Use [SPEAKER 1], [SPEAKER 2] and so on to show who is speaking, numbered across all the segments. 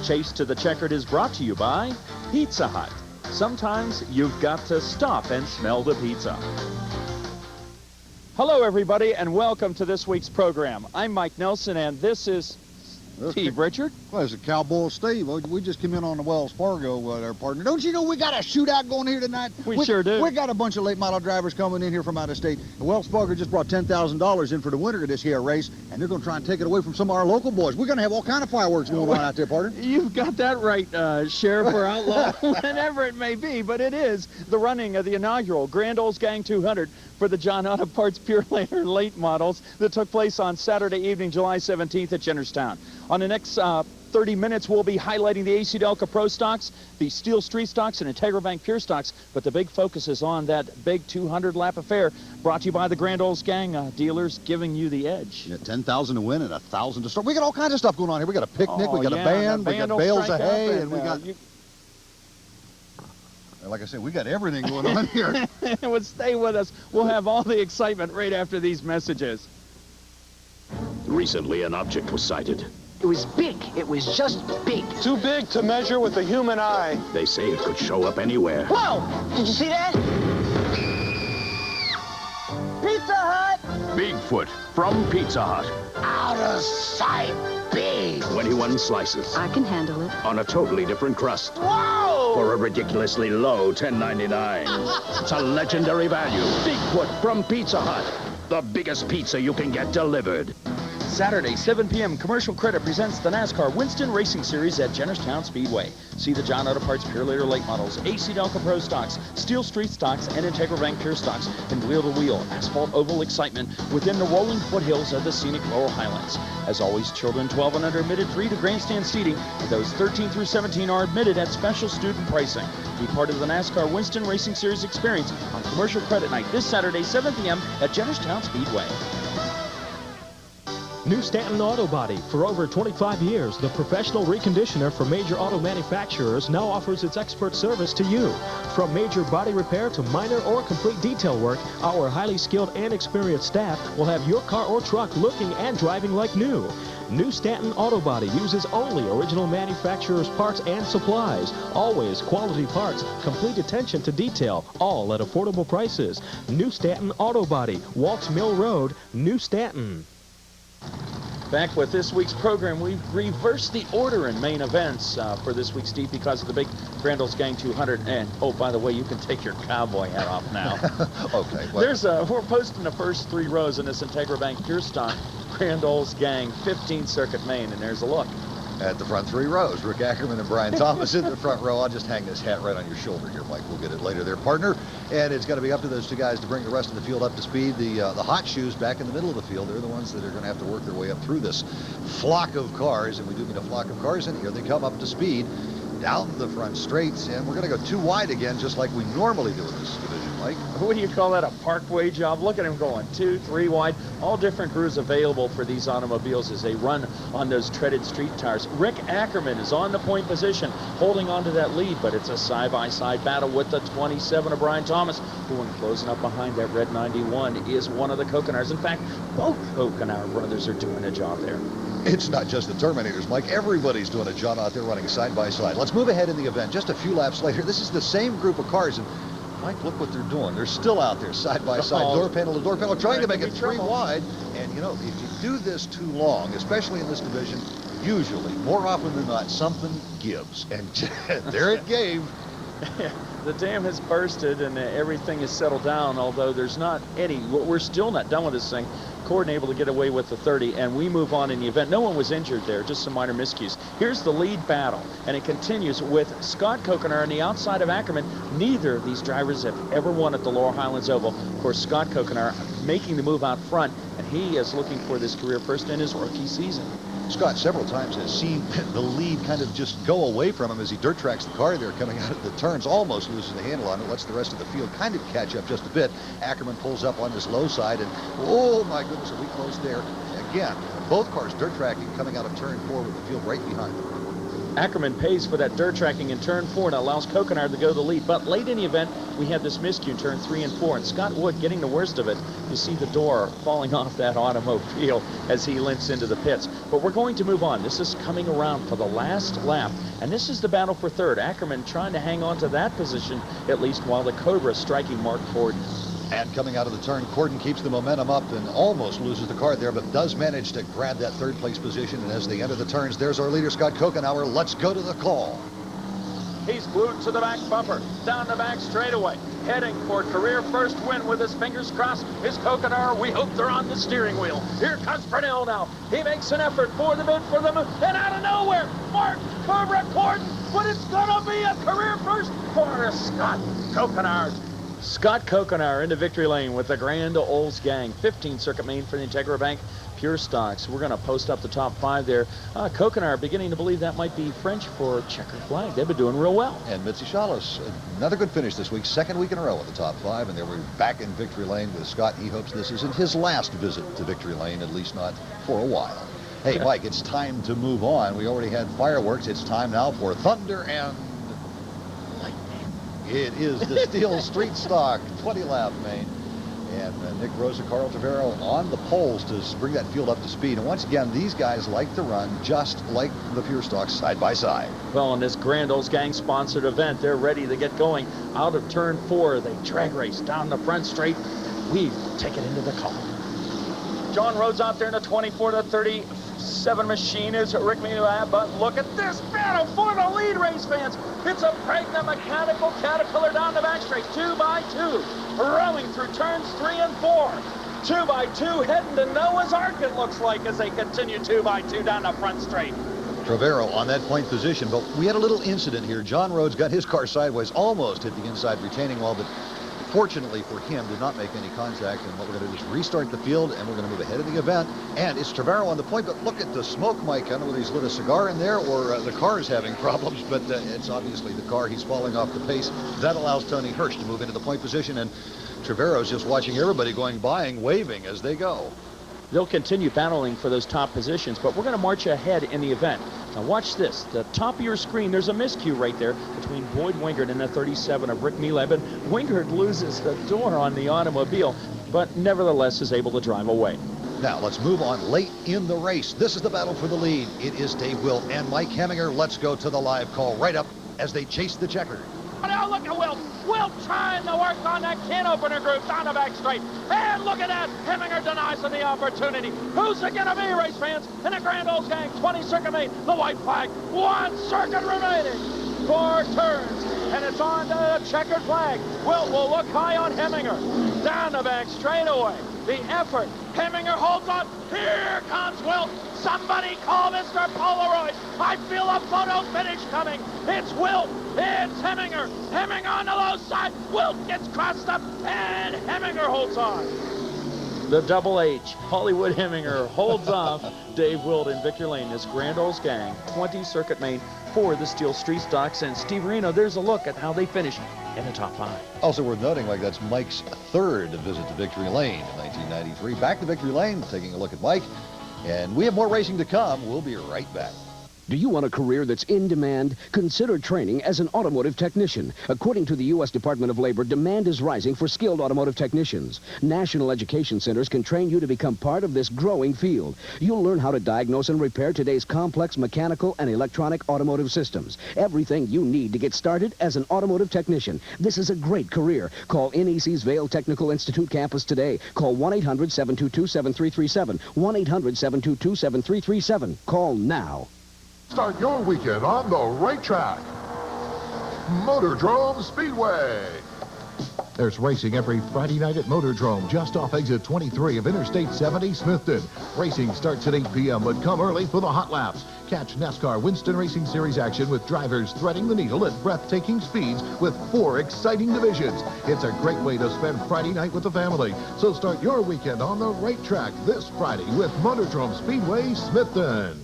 [SPEAKER 1] Chase to the Checkered is brought to you by Pizza Hut. Sometimes you've got to stop and smell the pizza. Hello, everybody, and welcome to this week's program. I'm Mike Nelson, and this is Steve Richard.
[SPEAKER 2] Well, it's a Cowboy Steve. We just came in on the Wells Fargo, our partner. Don't you know we got a shootout going here tonight?
[SPEAKER 1] We sure do.
[SPEAKER 2] We got a bunch of late model drivers coming in here from out of state. The Wells Fargo just brought $10,000 in for the winner of this here race, and they're going to try and take it away from some of our local boys. We're going to have all kind of fireworks going on out there, partner.
[SPEAKER 1] You've got that right, Sheriff or Outlaw, whenever it may be, but it is the running of the inaugural Grand Olds Gang 200 for the John Auto Parts Pure Later late models that took place on Saturday evening, July 17th at Jennerstown. On the next 30 minutes, we'll be highlighting the AC Delco Pro stocks, the Steel Street stocks, and Integra Bank Pure stocks, but the big focus is on that big 200-lap affair brought to you by the Grand Olds Gang dealers, giving you the edge.
[SPEAKER 2] Yeah, 10,000 to win and 1,000 to start. We got all kinds of stuff going on here. We got a picnic, we got a band, we got bales of hay, and we got... Like I said, we got everything going on here.
[SPEAKER 1] Well, stay with us. We'll have all the excitement right after these messages.
[SPEAKER 3] Recently, an object was sighted.
[SPEAKER 4] It was big. It was just big.
[SPEAKER 5] Too big to measure with the human eye.
[SPEAKER 3] They say it could show up anywhere.
[SPEAKER 4] Whoa! Did you see that? Pizza Hut!
[SPEAKER 3] Bigfoot from Pizza Hut.
[SPEAKER 4] Out of sight, big.
[SPEAKER 3] 21 slices
[SPEAKER 6] I can handle it.
[SPEAKER 3] on a totally different crust
[SPEAKER 4] Whoa!
[SPEAKER 3] for a ridiculously low $10.99. It's a legendary value. Bigfoot from Pizza Hut. The biggest pizza you can get delivered.
[SPEAKER 1] Saturday, 7 p.m., Commercial Credit presents the NASCAR Winston Racing Series at Jennerstown Speedway. See the John Auto Parts Pure Later late models, AC Delco Pro stocks, Steel Street stocks, and Integra Bank Pure stocks in wheel-to-wheel, asphalt oval excitement within the rolling foothills of the scenic Laurel Highlands. As always, children 12 and under admitted free to grandstand seating, and those 13 through 17 are admitted at special student pricing. Be part of the NASCAR Winston Racing Series experience on Commercial Credit Night this Saturday, 7 p.m. at Jennerstown Speedway.
[SPEAKER 7] New Stanton Auto Body. For over 25 years, the professional reconditioner for major auto manufacturers now offers its expert service to you. From major body repair to minor or complete detail work, our highly skilled and experienced staff will have your car or truck looking and driving like new. New Stanton Auto Body uses only original manufacturer's parts and supplies. Always quality parts, complete attention to detail, all at affordable prices. New Stanton Auto Body, Waltz Mill Road, New Stanton.
[SPEAKER 1] Back with this week's program, we've reversed the order in main events for this week, Steve, because of the big Grand Olds Gang 200. And, oh, by the way, you can take your cowboy hat off now.
[SPEAKER 2] Okay. Well,
[SPEAKER 1] We're posting the first 3 rows in this Integra Bank Pure Stock Grand Olds Gang 15th Circuit Main, and there's a look.
[SPEAKER 2] at the front 3 rows, Rick Ackerman and Brian Thomas in the front row. I'll just hang this hat right on your shoulder here, Mike. We'll get it later there, partner. And it's going to be up to those 2 guys to bring the rest of the field up to speed. The hot shoes back in the middle of the field, they're the ones that are going to have to work their way up through this flock of cars. And we do mean a flock of cars, and here they come up to speed down the front straights. And we're going to go 2 wide again, just like we normally do in this division, Mike.
[SPEAKER 1] What do you call that, a parkway job? Look at him going 2, 3 wide. All different grooves available for these automobiles as they run on those treaded street tires. Rick Ackerman is on the point position, holding on to that lead, but it's a side-by-side battle with the 27 of Brian Thomas, who, when closing up behind that red 91, is one of the Kokenars. In fact, both Kokenar brothers are doing a job there.
[SPEAKER 2] It's not just the Terminators, Mike. Everybody's doing a job out there running side by side. Let's move ahead in the event. Just a few laps later, this is the same group of cars, and Mike, look what they're doing. They're still out there side by side, door panel to door panel, trying to make it 3 wide. And, you know, if you do this too long, especially in this division, usually, more often than not, something gives. And there it gave.
[SPEAKER 1] The dam has bursted and everything is settled down, although there's not any, we're still not done with this thing. Corden able to get away with the 30, and we move on in the event. No one was injured there, just some minor miscues. Here's the lead battle, and it continues with Scott Kokenar on the outside of Ackerman. Neither of these drivers have ever won at the Laurel Highlands Oval. Of course, Scott Kokenar making the move out front, and he is looking for this career first in his rookie season.
[SPEAKER 2] Scott several times has seen the lead kind of just go away from him as he dirt tracks the car there coming out of the turns, almost loses the handle on it, lets the rest of the field kind of catch up just a bit. Ackerman pulls up on this low side, and oh my goodness, are we close there again. Both cars dirt tracking coming out of turn 4 with the field right behind them.
[SPEAKER 1] Ackerman pays for that dirt tracking in turn 4 and allows Coconard to go the lead. But late in the event, we had this miscue in turn 3 and 4. And Scott Wood getting the worst of it. You see the door falling off that automobile as he limps into the pits. But we're going to move on. This is coming around for the last lap. And this is the battle for third. Ackerman trying to hang on to that position, at least while the Cobra striking Mark Forden.
[SPEAKER 2] And coming out of the turn, Corden keeps the momentum up and almost loses the car there, but does manage to grab that third place position. And as they enter the turns, there's our leader, Scott Kokenauer. Let's go to the call.
[SPEAKER 1] He's glued to the back bumper, down the back straightaway, heading for career first win with his fingers crossed. Is Kokenauer. We hope they're on the steering wheel. Here comes Purnell now. He makes an effort for the mid for the move, and out of nowhere, Mark Cobra Corden, but it's gonna be a career first for Scott Kokenauer. Scott Kokenauer into victory lane with the Grand Oles gang. 15 circuit main for the Integra Bank Pure Stocks. We're going to post up the top 5 there. Kokenauer beginning to believe that might be French for checkered flag. They've been doing real well.
[SPEAKER 2] And Mitzi Shalos, another good finish this week. Second week in a row at the top 5. And then we're back in victory lane with Scott. He hopes this isn't his last visit to victory lane, at least not for a while. Hey, Mike, it's time to move on. We already had fireworks. It's time now for thunder and it is the Steel Street Stock 20-lap main. And Nick Rosa, Carl Tavero on the poles to bring that field up to speed. And once again, these guys like to run just like the Pure Stocks side by side.
[SPEAKER 1] Well, in this Grand Oles gang sponsored event, they're ready to get going. Out of turn 4, they drag race down the front straight. We take it into the call. John Rhodes out there in the 24 to 37 machine is Rick Mila, but look at this battle for the lead, race fans. It's a pregnant mechanical Caterpillar down the back straight, 2 by 2, rowing through turns 3 and 4. 2 by 2 heading to Noah's Ark, it looks like, as they continue 2 by 2 down the front straight.
[SPEAKER 2] Travero on that point position, but we had a little incident here. John Rhodes got his car sideways, almost hit the inside retaining wall, but fortunately for him, did not make any contact. And what we're going to do is restart the field, and we're going to move ahead of the event. And it's Travero on the point, but look at the smoke, Mike. I don't know whether he's lit a cigar in there or the car is having problems, but it's obviously the car. He's falling off the pace. That allows Tony Hirsch to move into the point position, and Travero's just watching everybody going by and waving as they go.
[SPEAKER 1] They'll continue battling for those top positions, but we're going to march ahead in the event. Now watch this. The top of your screen, there's a miscue right there between Boyd Wingard and the 37 of Rick Mieleb. Wingard loses the door on the automobile, but nevertheless is able to drive away.
[SPEAKER 2] Now let's move on late in the race. This is the battle for the lead. It is Dave Wilt and Mike Heminger. Let's go to the live call right up as they chase the checkered.
[SPEAKER 1] Now look at Wilt. Wilt trying to work on that can opener group down the back straight. And look at that. Heminger denies him the opportunity. Who's it going to be, race fans? In the Grand Oles gang, 20 circuit main, the white flag. 1 circuit remaining. 4 turns. And it's on to the checkered flag. Wilt will look high on Heminger. Down the back straightaway. The effort. Heminger holds on. Here comes Wilt. Somebody call Mr. Polaroid. I feel a photo finish coming. It's Wilt. It's Heminger. Heminger on the low side. Wilt gets crossed up, and Heminger holds on. The Double H, Hollywood Heminger, holds off Dave Wilt in victory lane. This Grand Oles gang, 20 circuit main for the Steel Street Stocks. And Steve Reno, there's a look at how they finish in the top 5.
[SPEAKER 2] Also worth noting, Mike, that's Mike's 3rd visit to victory lane in 1993. Back to victory lane, taking a look at Mike. And we have more racing to come. We'll be right back.
[SPEAKER 6] Do you want a career that's in demand? Consider training as an automotive technician. According to the U.S. Department of Labor, demand is rising for skilled automotive technicians. National education centers can train you to become part of this growing field. You'll learn how to diagnose and repair today's complex mechanical and electronic automotive systems. Everything you need to get started as an automotive technician. This is a great career. Call NEC's Vail Technical Institute campus today. Call 1-800-722-7337. 1-800-722-7337. Call now.
[SPEAKER 8] Start your weekend on the right track. Motordrome Speedway. There's racing every Friday night at Motordrome, just off exit 23 of Interstate 70, Smithton. Racing starts at 8 p.m., but come early for the hot laps. Catch NASCAR Winston Racing Series action with drivers threading the needle at breathtaking speeds with 4 exciting divisions. It's a great way to spend Friday night with the family. So start your weekend on the right track this Friday with Motordrome Speedway, Smithton.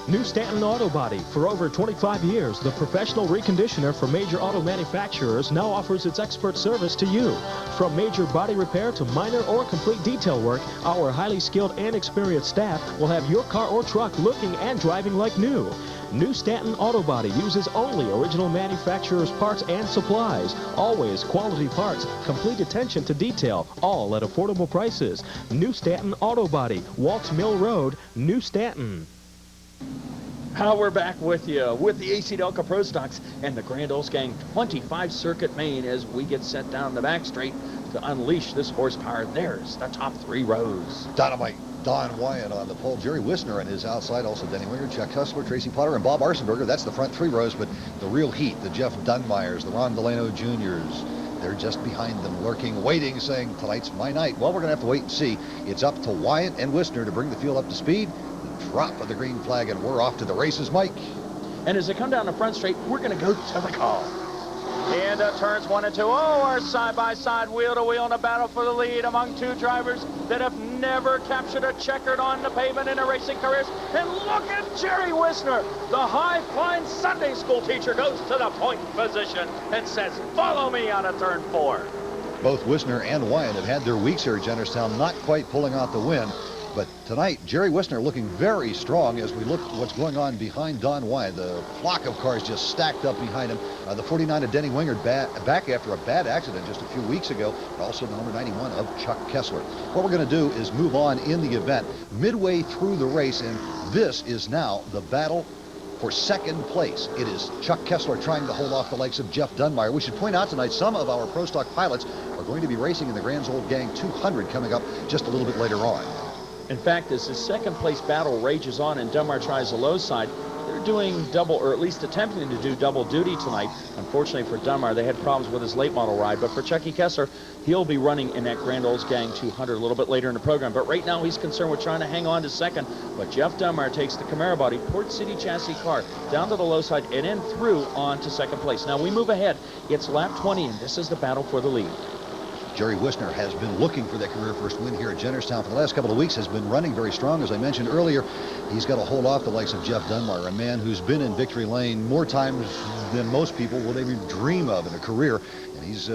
[SPEAKER 7] New Stanton Auto Body. For over 25 years, the professional reconditioner for major auto manufacturers now offers its expert service to you. From major body repair to minor or complete detail work, our highly skilled and experienced staff will have your car or truck looking and driving like new. New Stanton Auto Body uses only original manufacturer's parts and supplies. Always quality parts, complete attention to detail, all at affordable prices. New Stanton Auto Body, Waltz Mill Road, New Stanton.
[SPEAKER 1] How we're back with you with the AC Delco Pro Stocks and the Grand Olds Gang 25 Circuit Main as we get set down the back straight to unleash this horsepower. There's the top 3 rows.
[SPEAKER 2] Dynamite. Don Wyatt on the pole. Jerry Wisner on his outside. Also Denny Winger, Chuck Hustler, Tracy Potter, and Bob Arsenberger. That's the front 3 rows, but the real heat, the Jeff Dunmeyers, the Ron Delano Juniors, they're just behind them, lurking, waiting, saying, tonight's my night. Well, we're going to have to wait and see. It's up to Wyatt and Wisner to bring the field up to speed. The drop of the green flag, and we're off to the races, Mike.
[SPEAKER 1] And as they come down the front straight, we're going to go to the call. Into turns 1 and 2. Oh, our side-by-side, wheel-to-wheel in a battle for the lead among 2 drivers that have never captured a checkered on the pavement in their racing careers. And look at Jerry Wisner. The high-flying Sunday school teacher goes to the point position and says, follow me on a turn 4.
[SPEAKER 2] Both Wisner and Wyatt have had their weeks here at Jennerstown, not quite pulling out the win. But tonight, Jerry Wisner looking very strong as we look at what's going on behind Don Wyatt. The flock of cars just stacked up behind him. The 49 of Denny Wingard back after a bad accident just a few weeks ago, and also the number 91 of Chuck Kessler. What we're going to do is move on in the event midway through the race, and this is now the battle for second place. It is Chuck Kessler trying to hold off the likes of Jeff Dunmeyer. We should point out tonight some of our Pro Stock pilots are going to be racing in the Grand Olds Gang 200 coming up just a little bit later on.
[SPEAKER 1] In fact, as the second place battle rages on and Dunmar tries the low side, they're doing double, or at least attempting to do double duty tonight. Unfortunately for Dunmar, they had problems with his late model ride, but for Chucky Kessler, he'll be running in that Grand Olds Gang 200 a little bit later in the program. But right now, he's concerned with trying to hang on to second. But Jeff Dunmar takes the Camaro body, Port City chassis car, down to the low side and then through on to second place. Now we move ahead. It's lap 20, and this is the battle for the lead.
[SPEAKER 2] Jerry Wisner has been looking for that career first win here at Jennerstown for the last couple of weeks, has been running very strong. As I mentioned earlier, he's got to hold off the likes of Jeff Dunmar, a man who's been in victory lane more times than most people would even dream of in a career. And he's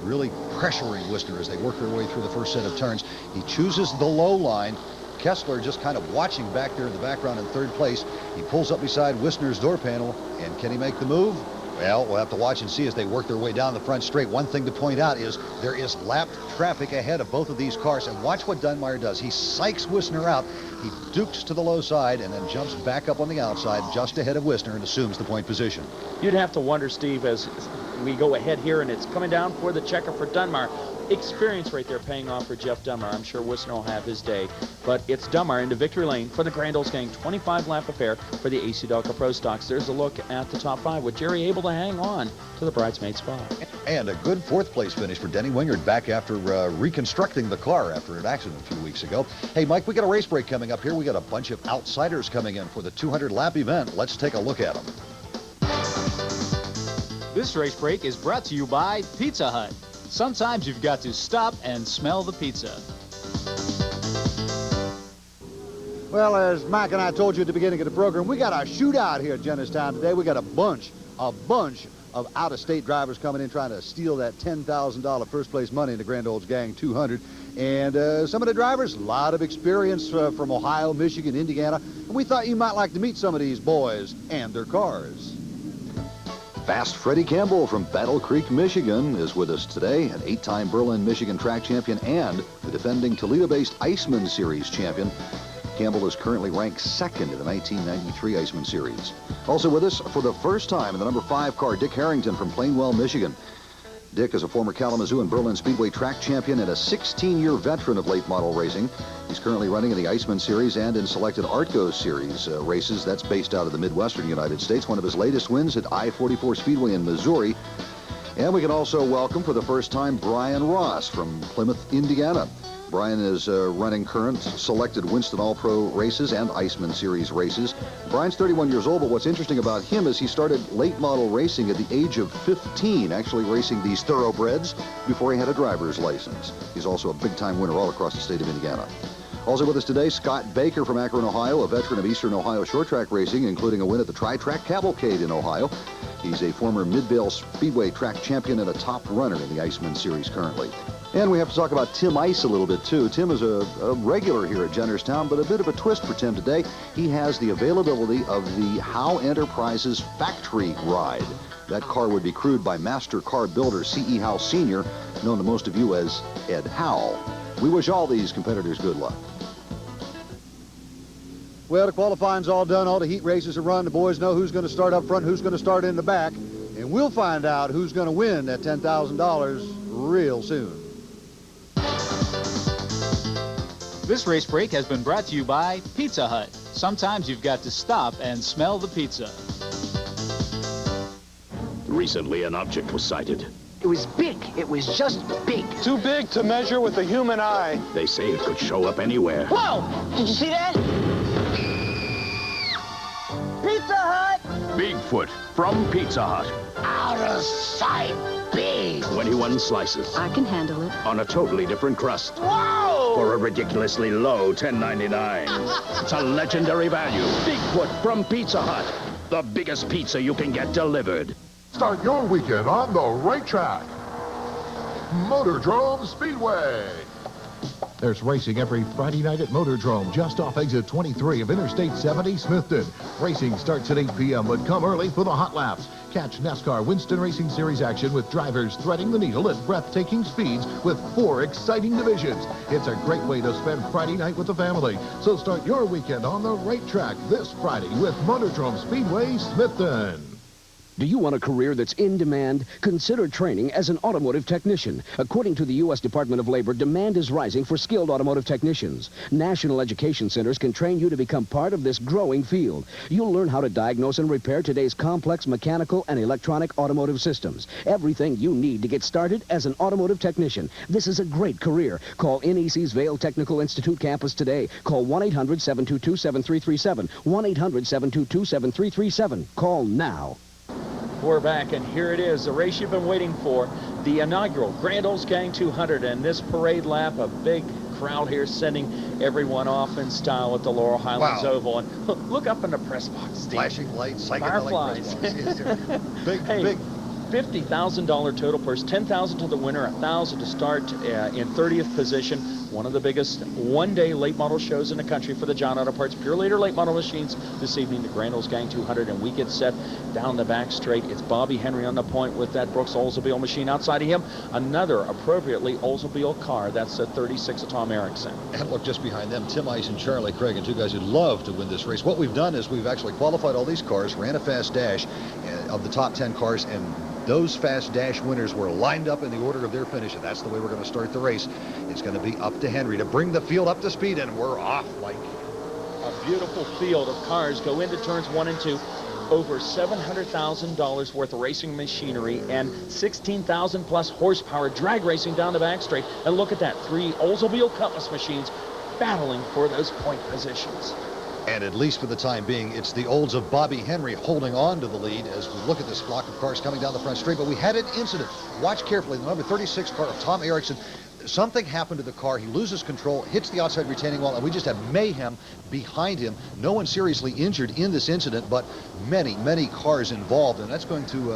[SPEAKER 2] really pressuring Wisner as they work their way through the first set of turns. He chooses the low line. Kessler just kind of watching back there in the background in third place. He pulls up beside Wisner's door panel, and can he make the move? Well, we'll have to watch and see as they work their way down the front straight. One thing to point out is there is lapped traffic ahead of both of these cars, and watch what Dunmire does. He psychs Wisner out. He dukes to the low side and then jumps back up on the outside just ahead of Wisner and assumes the point position.
[SPEAKER 1] You'd have to wonder, Steve, as we go ahead here, and it's coming down for the checker for Dunmar. Experience right there paying off for Jeff Dunmar. I'm sure Wisner will have his day. But it's Dunmar into victory lane for the Grand Olds Gang 25-lap affair for the AC Delco Pro Stocks. There's a look at the top 5 with Jerry able to hang on to the bridesmaid spot.
[SPEAKER 2] And a good fourth place finish for Denny Wingard back after reconstructing the car after an accident a few weeks ago. Hey, Mike, we got a race break coming up here. We got a bunch of outsiders coming in for the 200-lap event. Let's take a look at them.
[SPEAKER 9] This race break is brought to you by Pizza Hut. Sometimes you've got to stop and smell the pizza.
[SPEAKER 10] Well, as Mike and I told you at the beginning of the program, we got a shootout here at Jennerstown today. We got a bunch of out-of-state drivers coming in trying to steal that $10,000 first place money in the Grand Olds Gang 200. And some of the drivers, a lot of experience from Ohio, Michigan, Indiana. And we thought you might like to meet some of these boys and their cars.
[SPEAKER 2] Fast Freddie Campbell from Battle Creek, Michigan is with us today, an 8-time Berlin, Michigan track champion and the defending Toledo-based Iceman Series champion. Campbell is currently ranked second in the 1993 Iceman Series. Also with us for the first time in the number 5 car, Dick Harrington from Plainwell, Michigan. Dick is a former Kalamazoo and Berlin Speedway track champion and a 16-year veteran of late model racing. He's currently running in the Iceman Series and in selected Artco Series races. That's based out of the Midwestern United States. One of his latest wins at I-44 Speedway in Missouri. And we can also welcome for the first time Brian Ross from Plymouth, Indiana. Brian is running current selected Winston All-Pro races and Iceman Series races. Brian's 31 years old, but what's interesting about him is he started late model racing at the age of 15, actually racing these thoroughbreds before he had a driver's license. He's also a big-time winner all across the state of Indiana. Also with us today, Scott Baker from Akron, Ohio, a veteran of Eastern Ohio short track racing, including a win at the Tri-Track Cavalcade in Ohio. He's a former Midvale Speedway track champion and a top runner in the Iceman Series currently. And we have to talk about Tim Ice a little bit, too. Tim is a regular here at Jennerstown, but a bit of a twist for Tim today. He has the availability of the Howe Enterprises Factory Ride. That car would be crewed by master car builder C.E. Howe Sr., known to most of you as Ed Howe. We wish all these competitors good luck.
[SPEAKER 10] Well, the qualifying's all done. All the heat races are run. The boys know who's going to start up front, who's going to start in the back. And we'll find out who's going to win that $10,000 real soon.
[SPEAKER 9] This race break has been brought to you by Pizza Hut. Sometimes you've got to stop and smell the pizza.
[SPEAKER 3] Recently, an object was sighted.
[SPEAKER 4] It was big. It was just big.
[SPEAKER 5] Too big to measure with the human eye.
[SPEAKER 3] They say it could show up anywhere.
[SPEAKER 4] Whoa! Did you see that? Pizza Hut!
[SPEAKER 3] Bigfoot from Pizza Hut.
[SPEAKER 4] Out of sight, big.
[SPEAKER 3] 21 slices
[SPEAKER 11] I can handle it.
[SPEAKER 3] on a totally different crust
[SPEAKER 4] Whoa!
[SPEAKER 3] for a ridiculously low $10.99. It's a legendary value. Bigfoot from Pizza Hut. The biggest pizza you can get delivered.
[SPEAKER 8] Start your weekend on the right track. Motordrome Speedway. There's racing every Friday night at Motordrome, just off exit 23 of Interstate 70, Smithton. Racing starts at 8 p.m., but come early for the hot laps. Catch NASCAR Winston Racing Series action with drivers threading the needle at breathtaking speeds with 4 exciting divisions. It's a great way to spend Friday night with the family. So start your weekend on the right track this Friday with Motordrome Speedway, Smithton.
[SPEAKER 6] Do you want a career that's in demand? Consider training as an automotive technician. According to the U.S. Department of Labor, demand is rising for skilled automotive technicians. National education centers can train you to become part of this growing field. You'll learn how to diagnose and repair today's complex mechanical and electronic automotive systems. Everything you need to get started as an automotive technician. This is a great career. Call NEC's Vail Technical Institute campus today. Call 1-800-722-7337. 1-800-722-7337. Call now.
[SPEAKER 1] We're back, and here it is, the race you've been waiting for, the inaugural Grand Olds Gang 200, and this parade lap, a big crowd here sending everyone off in style at the Laurel Highlands Oval. And look up in the press box, Steve.
[SPEAKER 2] Flashing lights,
[SPEAKER 1] Fireflies.
[SPEAKER 2] big,
[SPEAKER 1] hey,
[SPEAKER 2] big.
[SPEAKER 1] $50,000 total purse, $10,000 to the winner, $1,000 to start in 30th position. One of the biggest one-day late model shows in the country for the John Auto Parts Pure Leader late model machines. This evening, the Grand Olds Gang 200, and we get set down the back straight. It's Bobby Henry on the point with that Brooks Oldsmobile machine. Outside of him, another appropriately Oldsmobile car. That's a 36 of Tom Erickson.
[SPEAKER 2] And look, just behind them, Tim Ice and Charlie Craig, and two guys who'd love to win this race. What we've done is we've actually qualified all these cars, ran a fast dash of the top 10 cars, and those fast dash winners were lined up in the order of their finish, and that's the way we're going to start the race. It's going to be up to Henry to bring the field up to speed, and we're off like
[SPEAKER 1] a beautiful field of cars go into turns 1 and 2. Over $700,000 worth of racing machinery and 16,000 plus horsepower drag racing down the back straight. And look at that, 3 Oldsmobile Cutlass machines battling for those point positions.
[SPEAKER 2] And at least for the time being, it's the Olds of Bobby Henry holding on to the lead as we look at this flock of cars coming down the front straight. But we had an incident. Watch carefully. The number 36 car of Tom Erickson. Something happened to the car. He loses control, hits the outside retaining wall, and we just have mayhem behind him. No one seriously injured in this incident, but many, many cars involved. And that's going to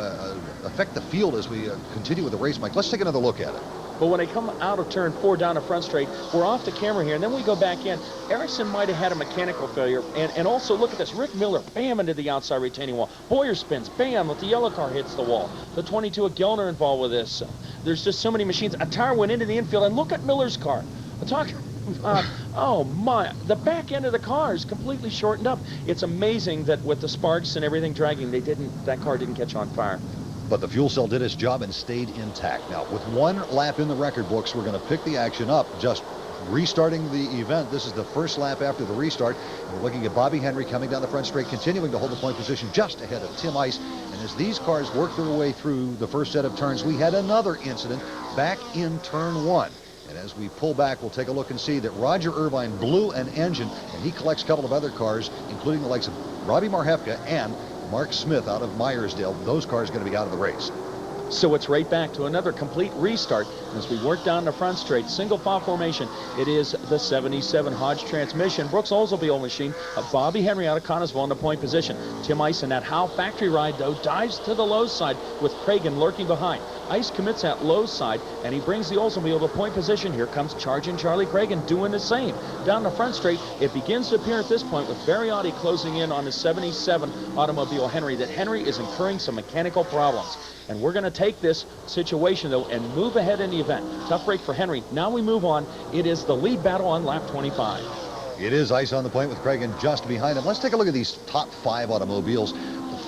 [SPEAKER 2] affect the field as we continue with the race, Mike. Let's take another look at it.
[SPEAKER 1] But when they come out of turn 4 down the front straight, we're off the camera here, and then we go back in. Erickson might have had a mechanical failure, and also look at this. Rick Miller, bam, into the outside retaining wall. Boyer spins, bam, with the yellow car hits the wall. The 22 of Gellner involved with this. There's just so many machines. A tire went into the infield, and look at Miller's car. Oh my, the back end of the car is completely shortened up. It's amazing that with the sparks and everything dragging, that car didn't catch on fire.
[SPEAKER 2] But the fuel cell did its job and stayed intact. Now, with 1 lap in the record books, we're going to pick the action up, just restarting the event. This is the first lap after the restart. And we're looking at Bobby Henry coming down the front straight, continuing to hold the point position just ahead of Tim Ice. And as these cars work their way through the first set of turns, we had another incident back in turn 1. And as we pull back, we'll take a look and see that Roger Irvine blew an engine, and he collects a couple of other cars, including the likes of Robbie Marhefka and Mark Smith out of Myersdale. Those cars are going to be out of the race.
[SPEAKER 1] So it's right back to another complete restart. As we work down the front straight, single file formation, it is the 77 Hodge transmission. Brooks Oldsmobile machine of Bobby Henry out of Connellsville in the point position. Tim Ice in that Howe factory ride, though, dives to the low side with Cragen lurking behind. Ice commits that low side, and he brings the Oldsmobile to point position. Here comes charging Charlie Cragen doing the same. Down the front straight, it begins to appear at this point with Barry Audi closing in on the 77 automobile Henry, that Henry is incurring some mechanical problems. And we're going to take this situation, though, and move ahead in the event. Tough break for Henry. Now we move on. It is the lead battle on lap 25.
[SPEAKER 2] It is Ice on the point with Cragen just behind him. Let's take a look at these top 5 automobiles.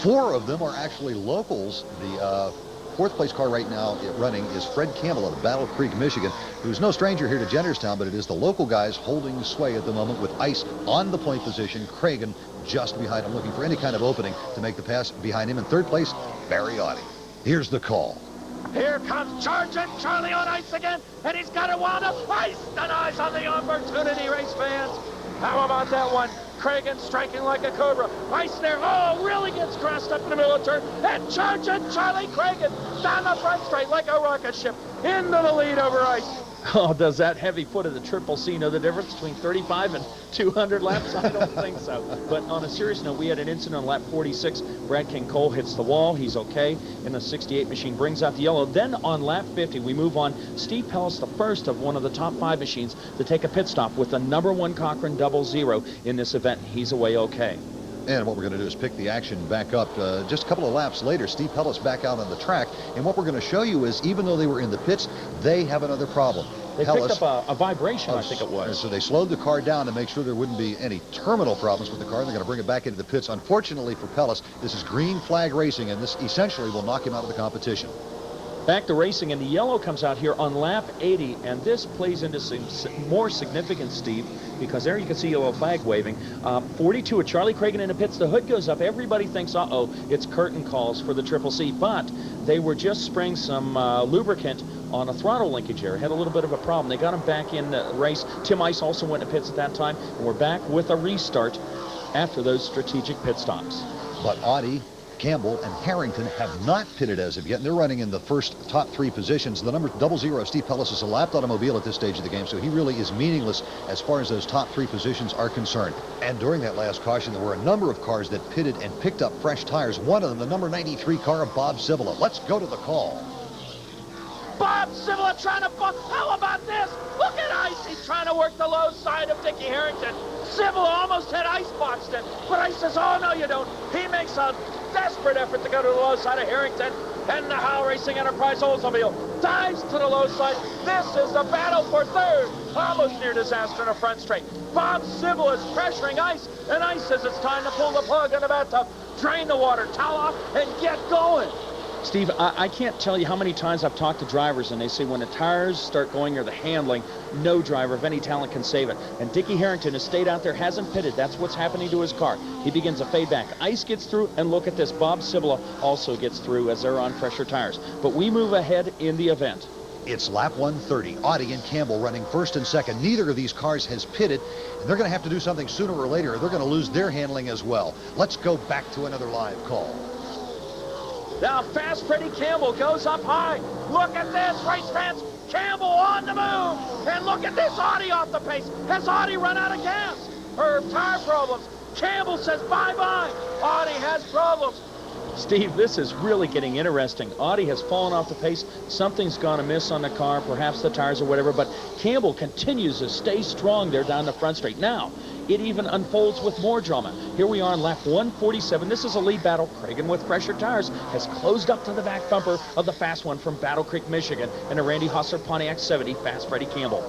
[SPEAKER 2] 4 of them are actually locals. The fourth place car right now running is Fred Campbell out of Battle Creek, Michigan, who's no stranger here to Jennerstown, but it is the local guys holding sway at the moment with Ice on the point position, Cragen just behind him, looking for any kind of opening to make the pass behind him. In third place, Barry Audi. Here's the call.
[SPEAKER 3] Here comes Charging Charlie on Ice again, and he's got it wound up. Ice denies on the opportunity, race fans. How about that one? Cragen striking like a cobra. Ice there, oh, really gets crossed up in the middle of the turn. And Charging Charlie Cragen down the front straight like a rocket ship into the lead over Ice.
[SPEAKER 1] Oh, does that heavy foot of the Triple C know the difference between 35 and 200 laps? I don't think so. But on a serious note, we had an incident on lap 46. Brad King Cole hits the wall. He's okay. And the 68 machine brings out the yellow. Then on lap 50, we move on. Steve Pellis, the first of one of the top 5 machines to take a pit stop with the #1 Cochran 00 in this event. He's away okay.
[SPEAKER 2] And what we're going to do is pick the action back up. Just a couple of laps later, Steve Pellis back out on the track. And what we're going to show you is, even though they were in the pits, they have another problem.
[SPEAKER 1] They picked up a vibration, I think it was.
[SPEAKER 2] So they slowed the car down to make sure there wouldn't be any terminal problems with the car. They're going to bring it back into the pits. Unfortunately for Pellis, this is green flag racing, and this essentially will knock him out of the competition.
[SPEAKER 1] Back to racing, and the yellow comes out here on lap 80, and this plays into some more significance, Steve, because there you can see yellow flag waving. 42 of Charlie Cragen in the pits. The hood goes up. Everybody thinks, uh-oh, it's curtain calls for the Triple C, but they were just spraying some lubricant on a throttle linkage here. Had a little bit of a problem. They got him back in the race. Tim Ice also went to pits at that time, and we're back with a restart after those strategic pit stops.
[SPEAKER 2] But Audi, Campbell, and Harrington have not pitted as of yet, and they're running in the first top 3 positions. The number 00, Steve Pellis, is a lapped automobile at this stage of the game, so he really is meaningless as far as those top 3 positions are concerned. And during that last caution, there were a number of cars that pitted and picked up fresh tires. One of them, the number 93 car of Bob Civola. Let's go to the call.
[SPEAKER 3] Bob Civola trying to buck. How about this? Look at Ice. He's trying to work the low side of Dickie Harrington. Civola almost had Ice boxed in, but Ice says, oh, no, you don't. He makes a desperate effort to go to the low side of Harrington, and the Howe Racing Enterprise Oldsmobile dives to the low side. This is the battle for third. Almost near disaster in the front straight. Bob Civola is pressuring Ice, and Ice says it's time to pull the plug on the bathtub, drain the water, towel off, and get going.
[SPEAKER 1] Steve, I can't tell you how many times I've talked to drivers, and they say when the tires start going or the handling, no driver of any talent can save it. And Dickie Harrington has stayed out there, hasn't pitted. That's what's happening to his car. He begins to fade back. Ice gets through, and look at this. Bob Civola also gets through as they're on fresher tires. But we move ahead in the event.
[SPEAKER 2] It's lap 130. Audi and Campbell running first and second. Neither of these cars has pitted, and they're going to have to do something sooner or later. They're going to lose their handling as well. Let's go back to another live call.
[SPEAKER 3] Now fast Freddie Campbell goes up high. Look at this, race fans. Campbell on the move. And look at this, Audi off the pace. Has Audi run out of gas? Or tire problems? Campbell says bye-bye. Audi has problems.
[SPEAKER 1] Steve, this is really getting interesting. Audi has fallen off the pace. Something's gone amiss on the car, perhaps the tires or whatever, but Campbell continues to stay strong there down the front straight. Now, it even unfolds with more drama. Here we are on lap 147. This is a lead battle. Cragen, with fresher tires, has closed up to the back bumper of the fast one from Battle Creek, Michigan, and a Randy Hostler Pontiac 70, Fast Freddie Campbell.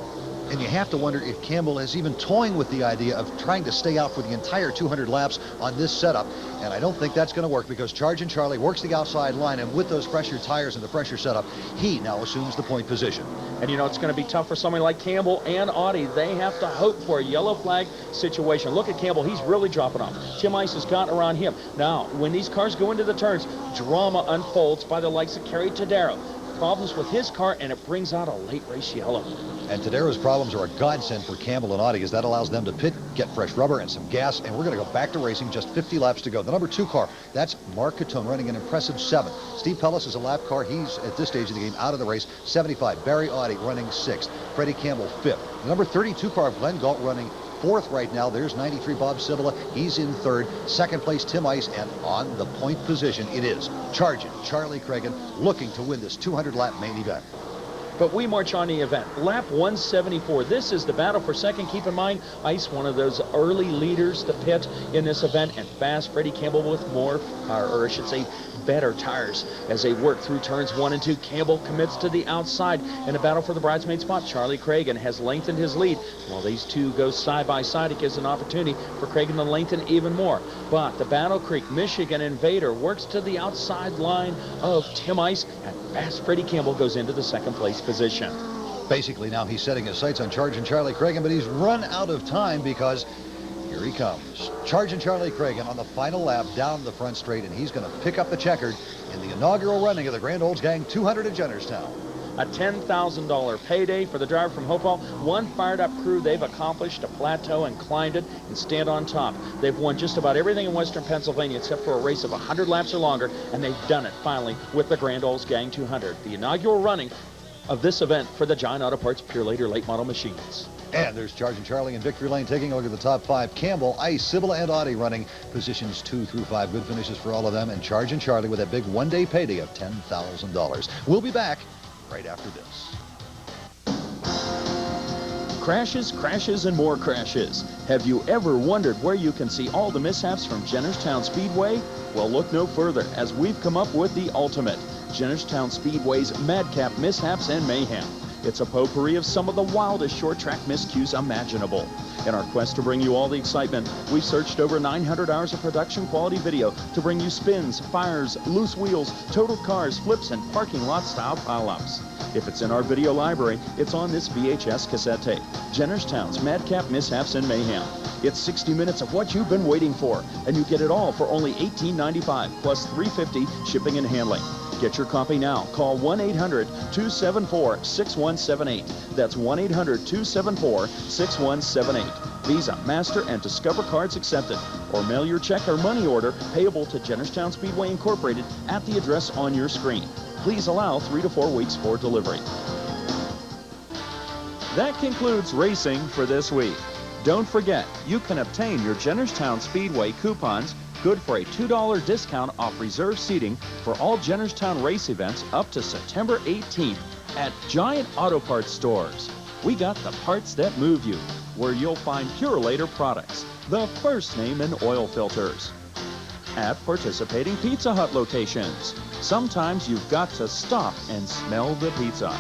[SPEAKER 2] And you have to wonder if Campbell is even toying with the idea of trying to stay out for the entire 200 laps on this setup. And I don't think that's going to work, because Charging Charlie works the outside line, and with those fresher tires and the fresher setup, he now assumes the point position.
[SPEAKER 1] And you know, it's going to be tough for somebody like Campbell and Audi. They have to hope for a yellow flag situation. Look at Campbell. He's really dropping off. Tim Ice has gotten around him. Now, when these cars go into the turns, drama unfolds by the likes of Kerry Tadaro. problems with his car, and it brings out a late race yellow.
[SPEAKER 2] And Tadero's problems are a godsend for Campbell and Audi, as that allows them to pit, get fresh rubber and some gas, and we're going to go back to racing. Just 50 laps to go. The number 2 car, that's Mark Catone, running an impressive 7th. Steve Pellis is a lap car. He's, at this stage of the game, out of the race, 75. Barry Audi running 6th. Freddie Campbell 5th. The number 32 car, Glenn Galt, running 4th right now. There's 93 Bob Civila. He's in 3rd. 2nd place, Tim Ice. And on the point position, it is charging Charlie Cragen, looking to win this 200-lap main event.
[SPEAKER 1] But we march on the event. Lap 174. This is the battle for second. Keep in mind, Ice, one of those early leaders to pit in this event, and fast Freddie Campbell with more, or I should say, better tires as they work through turns 1 and 2. Campbell commits to the outside in a battle for the bridesmaid spot. Charlie Cragen has lengthened his lead. While these two go side by side, it gives an opportunity for Cragen to lengthen even more. But the Battle Creek, Michigan Invader works to the outside line of Tim Ice, and fast Freddie Campbell goes into the 2nd place position.
[SPEAKER 2] Basically, now he's setting his sights on charging Charlie Cragen, but he's run out of time because here he comes. Charging Charlie Cragen on the final lap down the front straight, and he's going to pick up the checkered in the inaugural running of the Grand Olds Gang 200 at Jennerstown.
[SPEAKER 1] A $10,000 payday for the driver from Hopewell. One fired-up crew. They've accomplished a plateau and climbed it and stand on top. They've won just about everything in Western Pennsylvania except for a race of 100 laps or longer, and they've done it finally with the Grand Olds Gang 200, the inaugural running of this event for the Giant Auto Parts Pure Later late model machines.
[SPEAKER 2] And there's Charging Charlie in victory lane, taking a look at the top 5. Campbell, Ice, Civila, and Audi running positions 2 through 5. Good finishes for all of them. And Charging Charlie with a big one-day payday of $10,000. We'll be back right after this.
[SPEAKER 1] Crashes, crashes, and more crashes. Have you ever wondered where you can see all the mishaps from Jennerstown Speedway? Well, look no further, as we've come up with the ultimate. Jennerstown Speedway's Madcap Mishaps and Mayhem. It's a potpourri of some of the wildest short-track miscues imaginable. In our quest to bring you all the excitement, we've searched over 900 hours of production-quality video to bring you spins, fires, loose wheels, totaled cars, flips, and parking lot-style pile-ups. If it's in our video library, it's on this VHS cassette tape. Jennerstown's Madcap Mishaps and Mayhem. It's 60 minutes of what you've been waiting for, and you get it all for only $18.95 plus $3.50 shipping and handling. Get your copy now. Call 1-800-274-6178. That's 1-800-274-6178. Visa, Master, and Discover cards accepted. Or mail your check or money order payable to Jennerstown Speedway Incorporated at the address on your screen. Please allow 3 to 4 weeks for delivery. That concludes racing for this week. Don't forget, you can obtain your Jennerstown Speedway coupons good for a $2 discount off reserved seating for all Jennerstown race events up to September 18th at Giant Auto Parts stores. We got the parts that move you, where you'll find Pure Later products, the first name in oil filters. At participating Pizza Hut locations. Sometimes you've got to stop and smell the pizza.